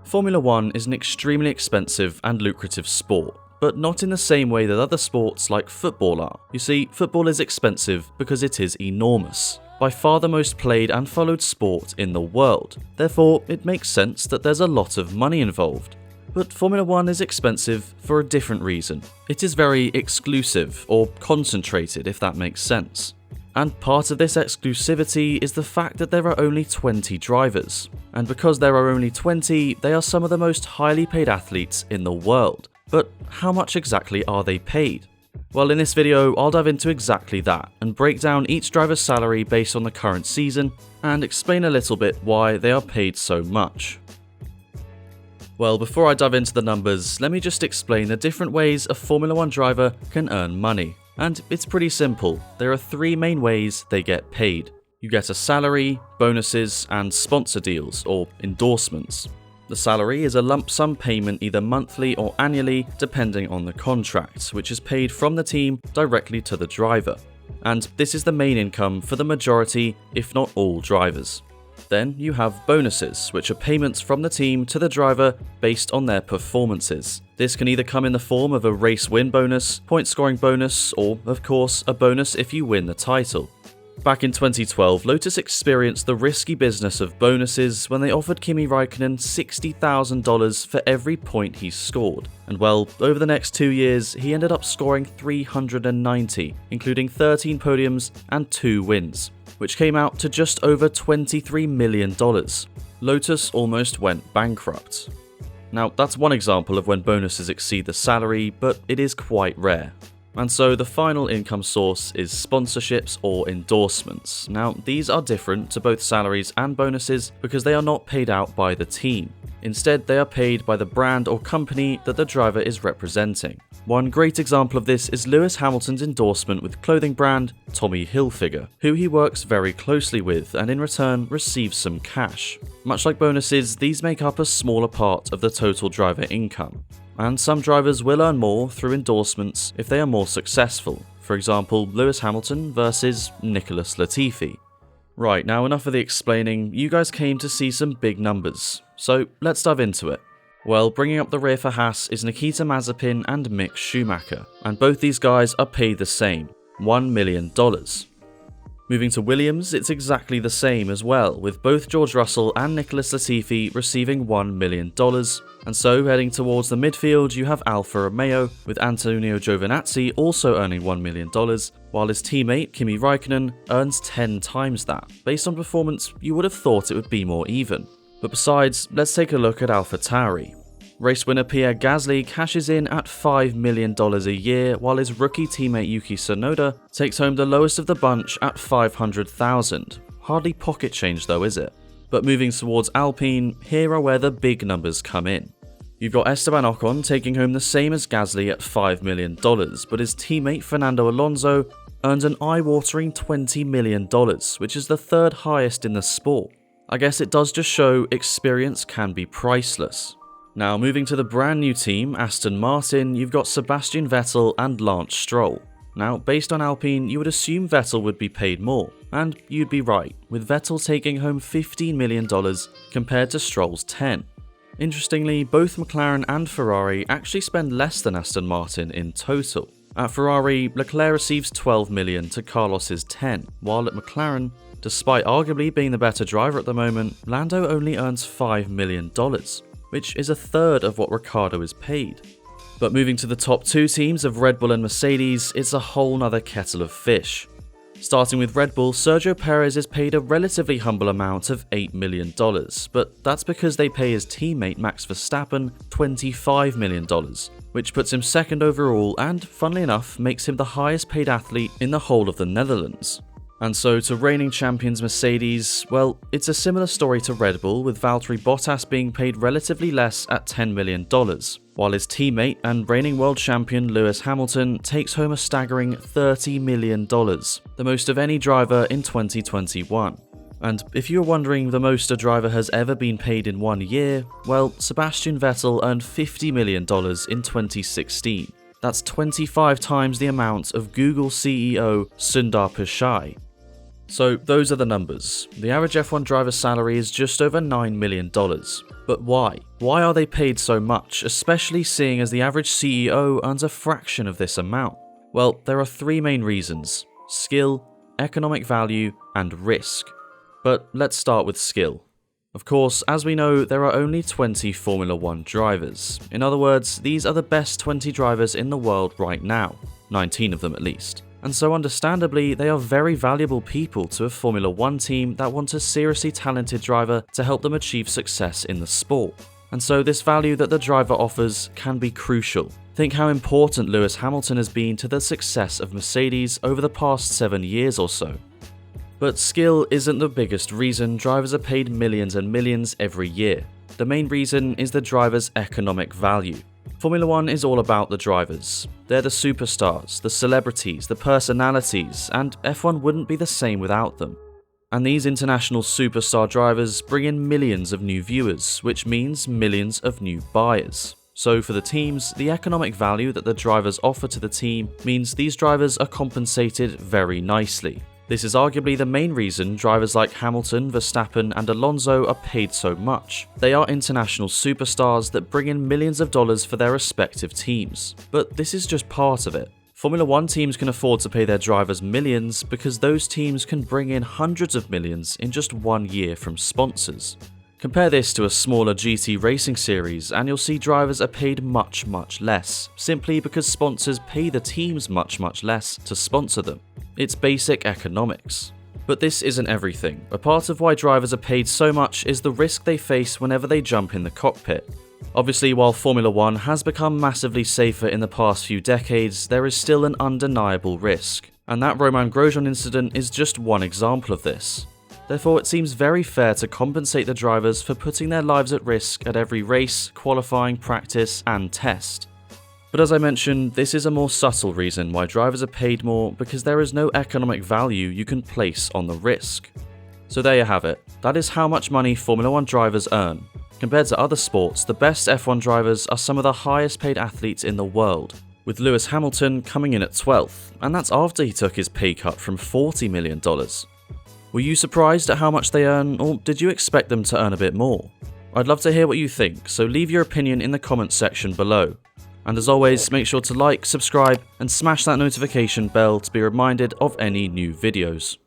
Formula One is an extremely expensive and lucrative sport, but not in the same way that other sports like football are. You see, football is expensive because it is enormous. By far the most played and followed sport in the world. Therefore, it makes sense that there's a lot of money involved. But Formula One is expensive for a different reason. It is very exclusive, or concentrated if that makes sense. And part of this exclusivity is the fact that there are only 20 drivers. And because there are only 20, they are some of the most highly paid athletes in the world. But how much exactly are they paid? Well, in this video, I'll dive into exactly that, and break down each driver's salary based on the current season, and explain a little bit why they are paid so much. Well, before I dive into the numbers, let me just explain the different ways a Formula One driver can earn money. And it's pretty simple. There are three main ways they get paid. You get a salary, bonuses, and sponsor deals, or endorsements. The salary is a lump sum payment either monthly or annually, depending on the contract, which is paid from the team directly to the driver. And this is the main income for the majority, if not all, drivers. Then you have bonuses, which are payments from the team to the driver based on their performances. This can either come in the form of a race win bonus, point scoring bonus, or, of course, a bonus if you win the title. Back in 2012, Lotus experienced the risky business of bonuses when they offered Kimi Raikkonen $60,000 for every point he scored. And well, over the next 2 years, he ended up scoring 390, including 13 podiums and 2 wins, which came out to just over $23 million. Lotus almost went bankrupt. Now, that's one example of when bonuses exceed the salary, but it is quite rare. And so the final income source is sponsorships or endorsements. Now, these are different to both salaries and bonuses because they are not paid out by the team. Instead, they are paid by the brand or company that the driver is representing. One great example of this is Lewis Hamilton's endorsement with clothing brand Tommy Hilfiger, who he works very closely with and in return receives some cash. Much like bonuses, these make up a smaller part of the total driver income. And some drivers will earn more through endorsements if they are more successful. For example, Lewis Hamilton versus Nicholas Latifi. Right, now enough of the explaining, you guys came to see some big numbers, so let's dive into it. Well, bringing up the rear for Haas is Nikita Mazepin and Mick Schumacher, and both these guys are paid the same, $1 million. Moving to Williams, it's exactly the same as well, with both George Russell and Nicholas Latifi receiving $1 million. And so, heading towards the midfield, you have Alfa Romeo, with Antonio Giovinazzi also earning $1 million, while his teammate Kimi Raikkonen earns 10 times that. Based on performance, you would have thought it would be more even. But besides, let's take a look at AlphaTauri. Race winner Pierre Gasly cashes in at $5 million a year, while his rookie teammate Yuki Tsunoda takes home the lowest of the bunch at $500,000. Hardly pocket change though, is it? But moving towards Alpine, here are where the big numbers come in. You've got Esteban Ocon taking home the same as Gasly at $5 million, but his teammate Fernando Alonso earns an eye-watering $20 million, which is the third highest in the sport. I guess it does just show experience can be priceless. Now, moving to the brand new team, Aston Martin, you've got Sebastian Vettel and Lance Stroll. Now, based on Alpine, you would assume Vettel would be paid more, and you'd be right, with Vettel taking home $15 million compared to Stroll's 10. Interestingly, both McLaren and Ferrari actually spend less than Aston Martin in total. At Ferrari, Leclerc receives $12 million to Carlos's 10, while at McLaren, despite arguably being the better driver at the moment, Lando only earns $5 million. Which is a third of what Ricciardo is paid. But moving to the top two teams of Red Bull and Mercedes, it's a whole nother kettle of fish. Starting with Red Bull, Sergio Perez is paid a relatively humble amount of $8 million, but that's because they pay his teammate Max Verstappen $25 million, which puts him second overall and, funnily enough, makes him the highest paid athlete in the whole of the Netherlands. And so to reigning champions Mercedes, well, it's a similar story to Red Bull, with Valtteri Bottas being paid relatively less at $10 million, while his teammate and reigning world champion Lewis Hamilton takes home a staggering $30 million, the most of any driver in 2021. And if you're wondering the most a driver has ever been paid in 1 year, well, Sebastian Vettel earned $50 million in 2016. That's 25 times the amount of Google CEO Sundar Pichai. So those are the numbers. The average F1 driver's salary is just over $9 million. But why? Why are they paid so much, especially seeing as the average CEO earns a fraction of this amount? Well, there are three main reasons: skill, economic value, and risk. But let's start with skill. Of course, as we know, there are only 20 Formula 1 drivers. In other words, these are the best 20 drivers in the world right now, 19 of them at least. And so understandably, they are very valuable people to a Formula 1 team that want a seriously talented driver to help them achieve success in the sport. And so this value that the driver offers can be crucial. Think how important Lewis Hamilton has been to the success of Mercedes over the past 7 years or so. But skill isn't the biggest reason drivers are paid millions and millions every year. The main reason is the driver's economic value. Formula 1 is all about the drivers. They're the superstars, the celebrities, the personalities, and F1 wouldn't be the same without them. And these international superstar drivers bring in millions of new viewers, which means millions of new buyers. So for the teams, the economic value that the drivers offer to the team means these drivers are compensated very nicely. This is arguably the main reason drivers like Hamilton, Verstappen, and Alonso are paid so much. They are international superstars that bring in millions of dollars for their respective teams. But this is just part of it. Formula 1 teams can afford to pay their drivers millions because those teams can bring in hundreds of millions in just 1 year from sponsors. Compare this to a smaller GT racing series and you'll see drivers are paid much less, simply because sponsors pay the teams much less to sponsor them. It's basic economics. But this isn't everything. A part of why drivers are paid so much is the risk they face whenever they jump in the cockpit. Obviously, while Formula 1 has become massively safer in the past few decades, there is still an undeniable risk. And that Romain Grosjean incident is just one example of this. Therefore, it seems very fair to compensate the drivers for putting their lives at risk at every race, qualifying, practice, and test. But as I mentioned, this is a more subtle reason why drivers are paid more, because there is no economic value you can place on the risk. So there you have it. That is how much money Formula 1 drivers earn. Compared to other sports, the best F1 drivers are some of the highest paid athletes in the world, with Lewis Hamilton coming in at 12th, and that's after he took his pay cut from $40 million. Were you surprised at how much they earn, or did you expect them to earn a bit more? I'd love to hear what you think, so leave your opinion in the comments section below. And as always, make sure to like, subscribe, and smash that notification bell to be reminded of any new videos.